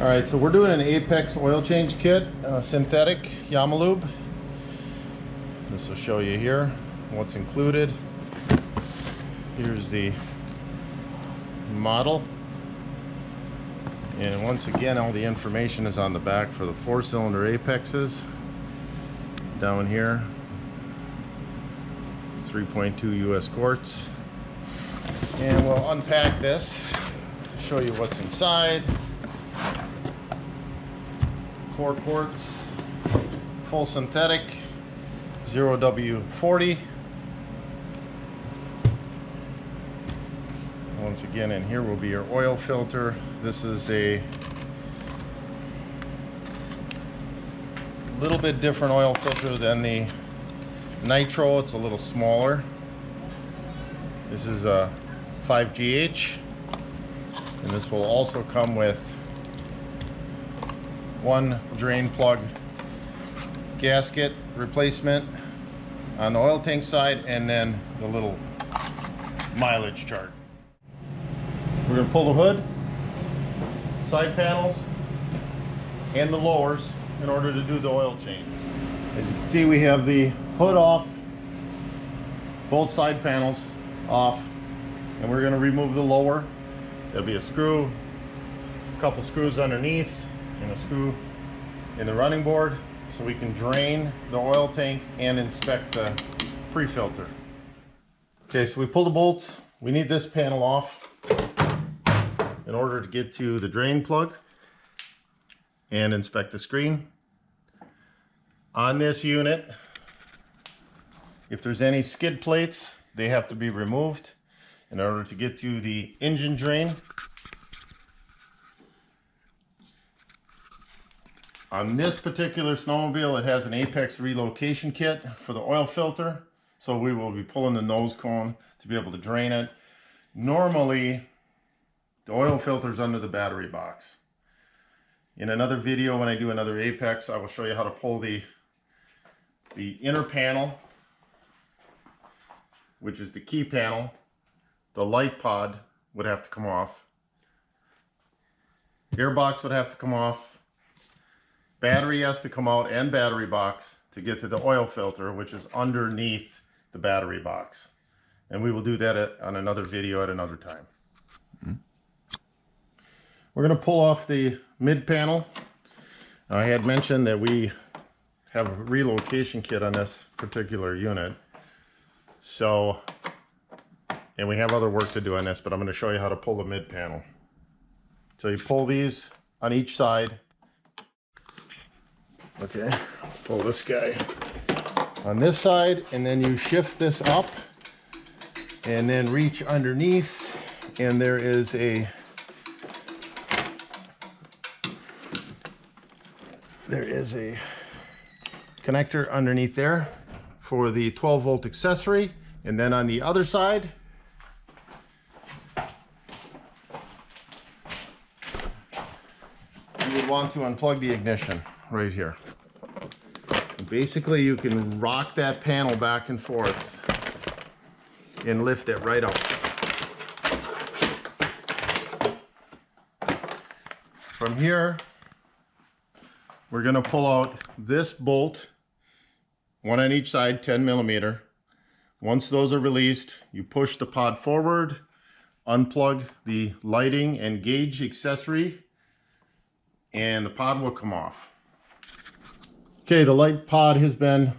All right, so we're doing an Apex oil change kit, synthetic Yamalube. This will show you here what's included. Here's the model. And once again, all the information is on the back for the 4-cylinder Apexes. Down here, 3.2 US quarts. And we'll unpack this, show you what's inside. 4 quarts, full synthetic, 0W40. Once again, in here will be your oil filter. This is a little bit different oil filter than the nitro. It's a little smaller. This is a 5GH, and this will also come with one drain plug gasket replacement on the oil tank side, and then the little mileage chart. We're going to pull the hood, side panels, and the lowers in order to do the oil change. As you can see, we have the hood off, both side panels off, and we're going to remove the lower. There'll be a screw, a couple screws underneath, and a screw in the running board, so we can drain the oil tank and inspect the pre-filter. Okay, so we pull the bolts. We need this panel off in order to get to the drain plug and inspect the screen. On this unit, if there's any skid plates, they have to be removed in order to get to the engine drain. On this particular snowmobile, it has an Apex relocation kit for the oil filter, so we will be pulling the nose cone to be able to drain it. Normally, the oil filter is under the battery box. In another video, when I do another Apex, I will show you how to pull the inner panel, which is the key panel. The light pod would have to come off. Gearbox would have to come off. Battery has to come out, and battery box to get to the oil filter, which is underneath the battery box. And we will do that on another video at another time. We're going to pull off the mid panel. I had mentioned that we have a relocation kit on this particular unit. So, and we have other work to do on this, but I'm going to show you how to pull the mid panel. So you pull these on each side. Okay, pull this guy on this side, and then you shift this up and then reach underneath, and there is a connector underneath there for the 12-volt accessory. And then on the other side, you would want to unplug the ignition right here. Basically, you can rock that panel back and forth and lift it right up. From here, we're going to pull out this bolt, one on each side, 10 millimeter. Once those are released, you push the pod forward, unplug the lighting and gauge accessory, and the pod will come off. Okay, the light pod has been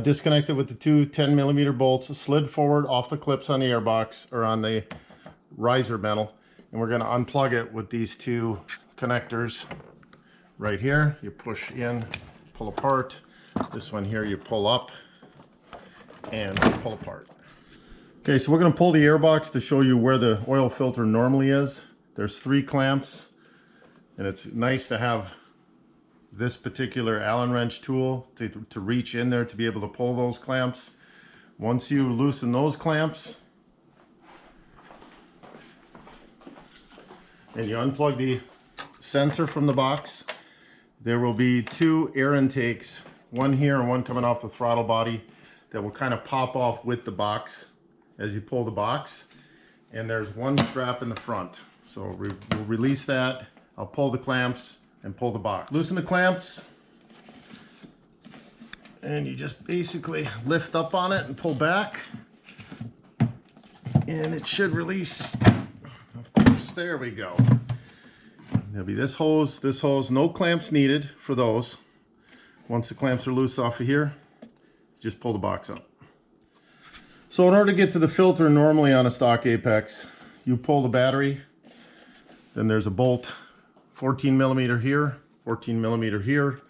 disconnected with the two 10 millimeter bolts, slid forward off the clips on the airbox or on the riser metal, and we're going to unplug it with these two connectors right here. You push in, pull apart. This one here you pull up and pull apart. Okay, so we're going to pull the airbox to show you where the oil filter normally is. There's 3 clamps, and it's nice to have this particular Allen wrench tool to reach in there to be able to pull those clamps. Once you loosen those clamps and you unplug the sensor from the box, there will be 2 air intakes, one here and one coming off the throttle body, that will kind of pop off with the box as you pull the box. And there's one strap in the front. So we'll release that, I'll pull the clamps and pull the box. Loosen the clamps, and you just basically lift up on it and pull back, and it should release. Of course, there we go. There'll be this hose, no clamps needed for those. Once the clamps are loose off of here, just pull the box up. So in order to get to the filter normally on a stock Apex, you pull the battery, then there's a bolt, 14 millimeter here, 14 millimeter here,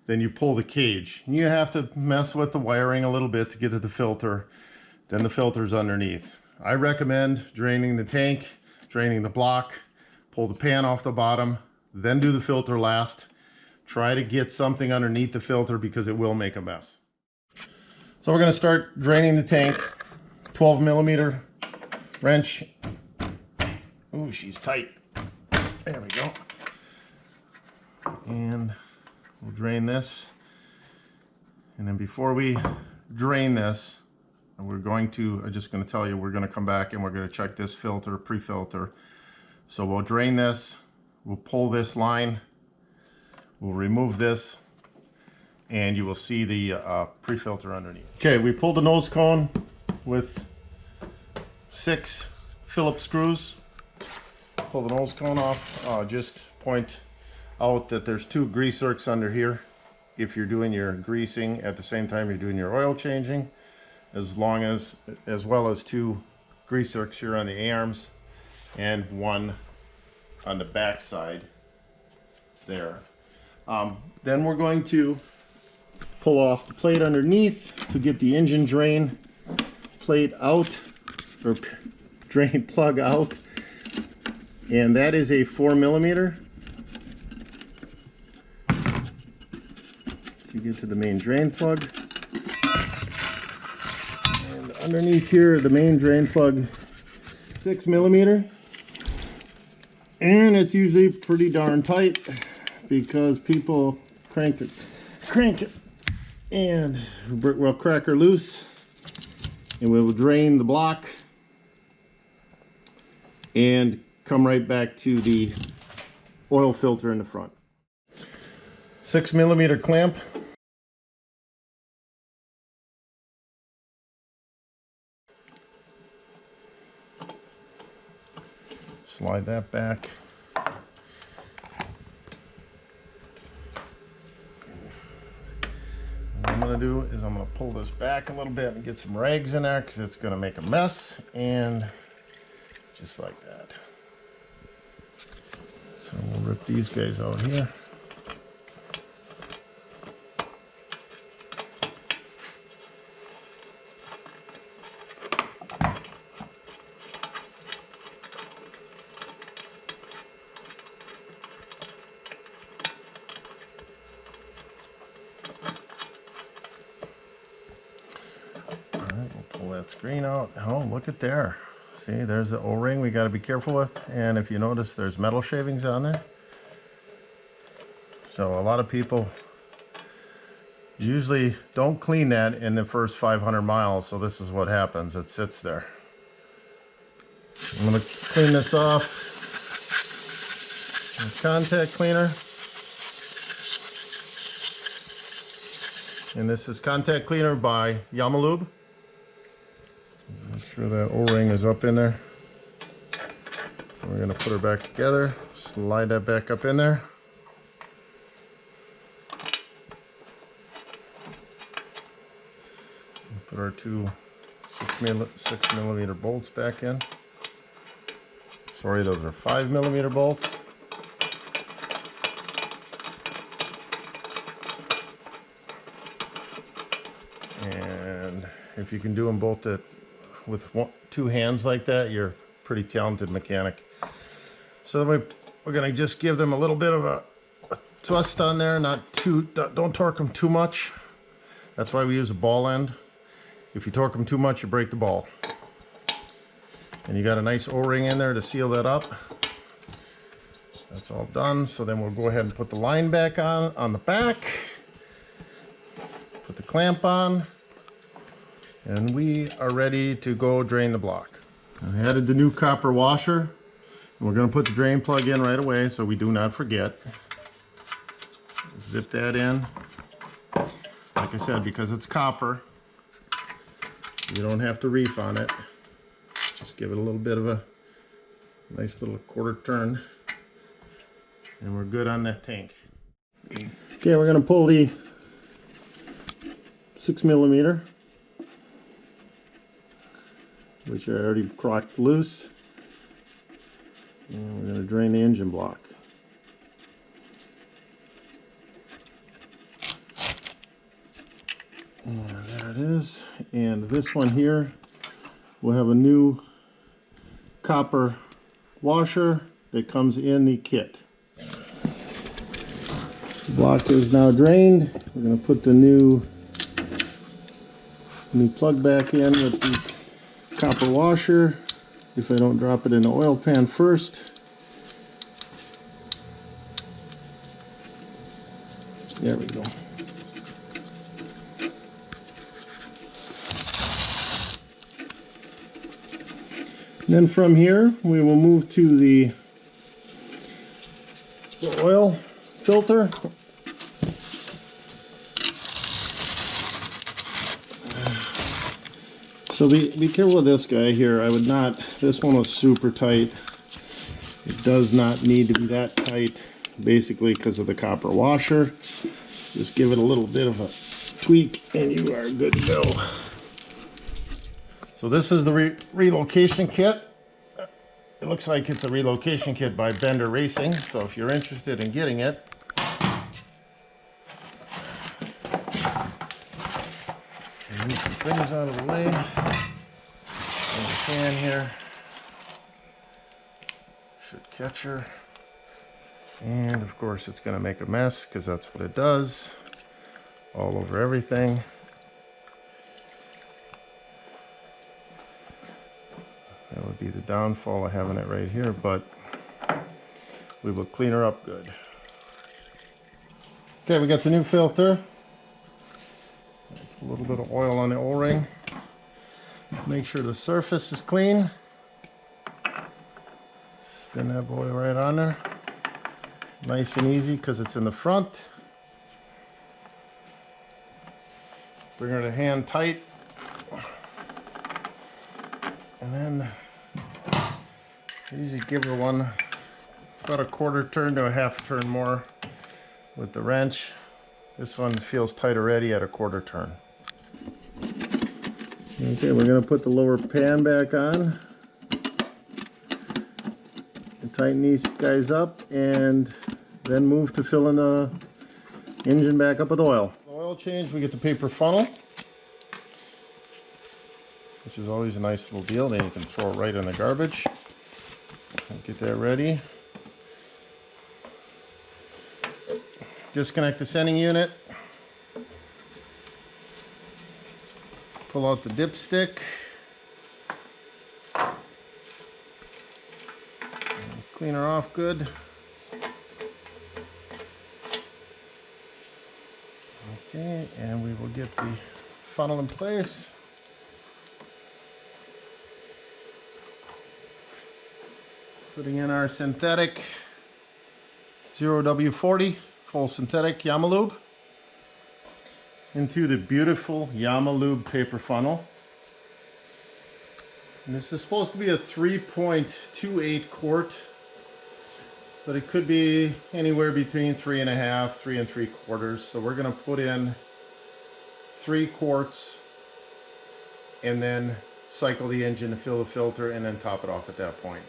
then you pull the cage. You have to mess with the wiring a little bit to get to the filter, then the filter's underneath. I recommend draining the tank, draining the block, pull the pan off the bottom, then do the filter last. Try to get something underneath the filter because it will make a mess. So we're going to start draining the tank. 12 millimeter wrench. Ooh, she's tight. There we go. And we'll drain this. And then before we drain this, we're going to, I'm just going to tell you, we're going to come back and we're going to check this filter, pre-filter. So we'll drain this, we'll pull this line, we'll remove this, and you will see the pre-filter underneath. Okay, we pulled the nose cone with 6 Phillips screws. Pull the nose cone off. Just point out that there's 2 grease zerks under here if you're doing your greasing at the same time you're doing your oil changing, as well as 2 grease zerks here on the arms and 1 on the back side there. Then we're going to pull off the plate underneath to get the engine drain plate out, or drain plug out, and that is a 4 millimeter to get to the main drain plug. And underneath here, the main drain plug, 6 millimeter, and it's usually pretty darn tight because people crank it, and we'll crack her loose, and we will drain the block and come right back to the oil filter in the front. 6 millimeter clamp. Slide that back. What I'm going to do is I'm going to pull this back a little bit and get some rags in there because it's going to make a mess, and just like that. So we'll rip these guys out here. Pull that screen out. Oh, look at there. See, there's the O-ring we got to be careful with. And if you notice, there's metal shavings on there. So a lot of people usually don't clean that in the first 500 miles. So this is what happens. It sits there. I'm going to clean this off with contact cleaner. And this is contact cleaner by Yamalube. Make sure that O-ring is up in there. We're going to put her back together, slide that back up in there. Put our 2 6 millimeter bolts back in. Sorry, those are 5 millimeter bolts. And if you can do them both with 2 hands like that, you're a pretty talented mechanic. So we're going to just give them a little bit of a twist on there, don't torque them too much. That's why we use a ball end. If you torque them too much, you break the ball. And you got a nice O-ring in there to seal that up. That's all done. So then we'll go ahead and put the line back on the back. Put the clamp on. And we are ready to go drain the block. I added the new copper washer. We're going to put the drain plug in right away so we do not forget. Zip that in. Like I said, because it's copper, you don't have to reef on it. Just give it a little bit of a nice little quarter turn, and we're good on that tank. Okay, we're going to pull the 6mm, which I already crocked loose, and we're going to drain the engine block. And there it is. And this one here will have a new copper washer that comes in the kit. The block is now drained. We're going to put the new plug back in with the copper washer. If I don't drop it in the oil pan first. There we go. Then from here, we will move to the oil filter. So be careful with this guy here. I would not, this one was super tight. It does not need to be that tight, basically because of the copper washer. Just give it a little bit of a tweak and you are good to go. So this is the relocation kit. It looks like it's a relocation kit by Bender Racing. So if you're interested in getting it, move some things out of the way. And the fan here should catch her. And of course it's going to make a mess because that's what it does. All over everything. That would be the downfall of having it right here, but we will clean her up good. Okay, we got the new filter. A little bit of oil on the O-ring. Make sure the surface is clean. Spin that boy right on there. Nice and easy because it's in the front. Bring her to hand tight. And then usually give her one about a quarter turn to a half turn more with the wrench. This one feels tight already at a quarter turn. Okay, we're going to put the lower pan back on. And tighten these guys up and then move to fill in the engine back up with oil. The oil change, we get the paper funnel, which is always a nice little deal. Then you can throw it right in the garbage. Get that ready. Disconnect the sending unit. Pull out the dipstick. Clean her off good. Okay, and we will get the funnel in place. Putting in our synthetic 0W40 full synthetic Yamalube into the beautiful Yamalube paper funnel. And this is supposed to be a 3.28 quart, but it could be anywhere between 3.5, 3 3/4. So we're going to put in 3 quarts and then cycle the engine to fill the filter and then top it off at that point.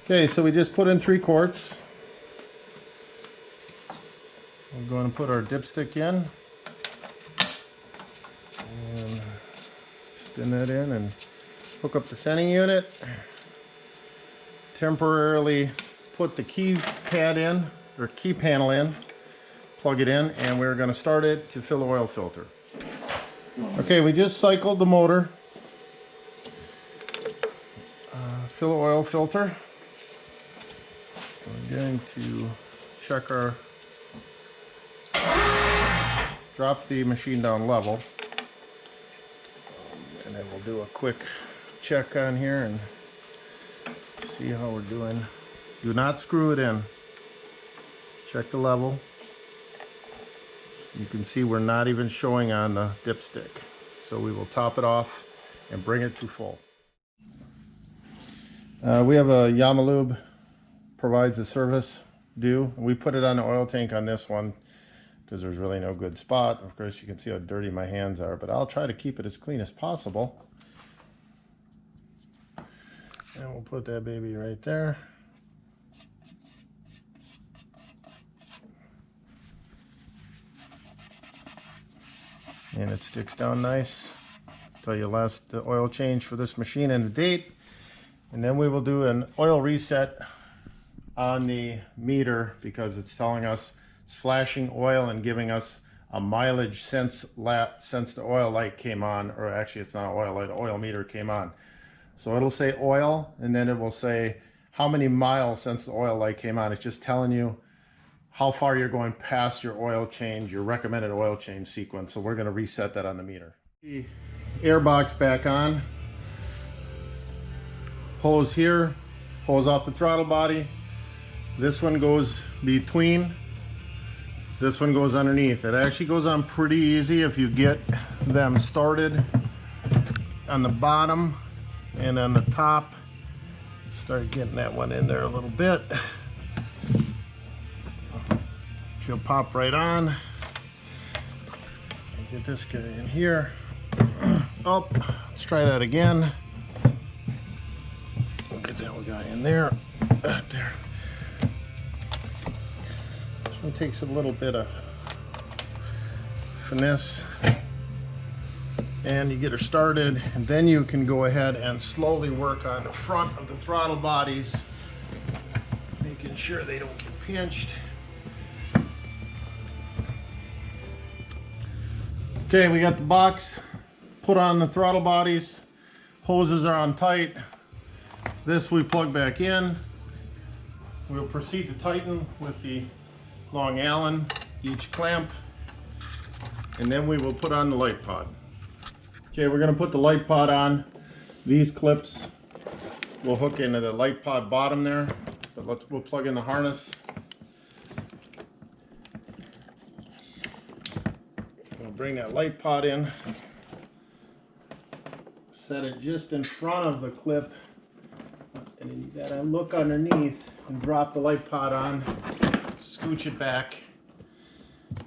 Okay, so we just put in 3 quarts. We're going to put our dipstick in and spin that in and hook up the sending unit. Temporarily put the key pad in, or key panel in, plug it in, and we're going to start it to fill the oil filter. Okay, we just cycled the motor. Fill the oil filter. We're going to check our, drop the machine down level, and then we'll do a quick check on here and see how we're doing. Do not screw it in. Check the level. You can see we're not even showing on the dipstick. So we will top it off and bring it to full. We have a Yamalube provides a service due. We put it on the oil tank on this one because there's really no good spot. Of course, you can see how dirty my hands are, but I'll try to keep it as clean as possible. And we'll put that baby right there. And it sticks down nice. Tell you the oil change for this machine and the date. And then we will do an oil reset on the meter because it's telling us it's flashing oil and giving us a mileage since the oil light came on, or actually it's not oil light, oil meter came on. So it'll say oil, and then it will say how many miles since the oil light came on. It's just telling you how far you're going past your oil change, your recommended oil change sequence. So we're going to reset that on the meter. The air box back on. Hose here, hose off the throttle body. This one goes between, this one goes underneath. It actually goes on pretty easy if you get them started on the bottom and on the top. Start getting that one in there a little bit. She'll pop right on. Get this guy in here. Oh, let's try that again. Get that guy in there. There. This one takes a little bit of finesse. And you get her started, and then you can go ahead and slowly work on the front of the throttle bodies, making sure they don't get pinched. Okay, we got the box put on the throttle bodies. Hoses are on tight. This we plug back in. We'll proceed to tighten with the long Allen, each clamp, and then we will put on the light pod. Okay, we're going to put the light pod on. These clips will hook into the light pod bottom there, but we'll plug in the harness. We'll bring that light pod in, set it just in front of the clip, and then you gotta look underneath and drop the light pod on, scooch it back.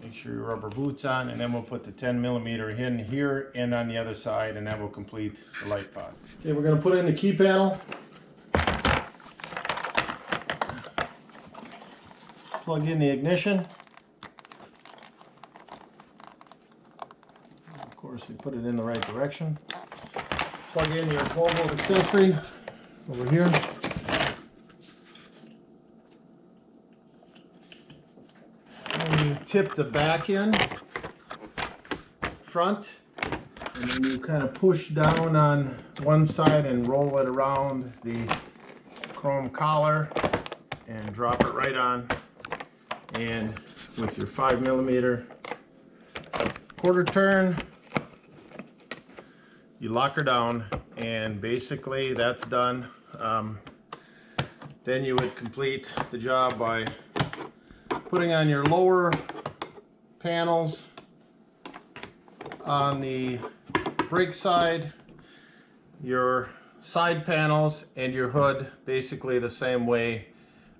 Make sure your rubber boots on, and then we'll put the 10mm in here and on the other side, and that will complete the light pod. Okay, we're going to put in the key panel. Plug in the ignition. Of course, we put it in the right direction. Plug in your 12-volt accessory over here. You tip the back in front, and then you kind of push down on one side and roll it around the chrome collar and drop it right on. And with your 5mm quarter turn, you lock her down, and basically that's done. Then you would complete the job by putting on your lower panels on the brake side, your side panels, and your hood basically the same way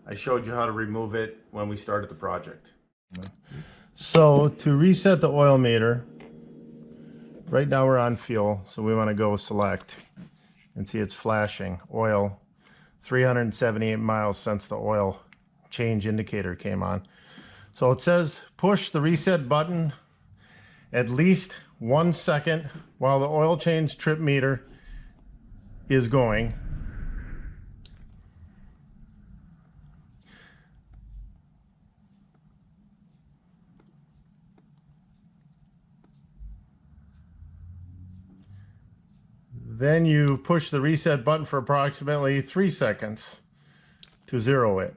I showed you how to remove it when we started the project. So to reset the oil meter, right now we're on fuel, so we want to go select and see it's flashing oil 378 miles since the oil change indicator came on. So it says push the reset button at least 1 second while the oil change trip meter is going. Then you push the reset button for approximately 3 seconds to zero it.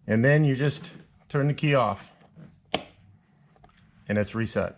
And then you just turn the key off and it's reset.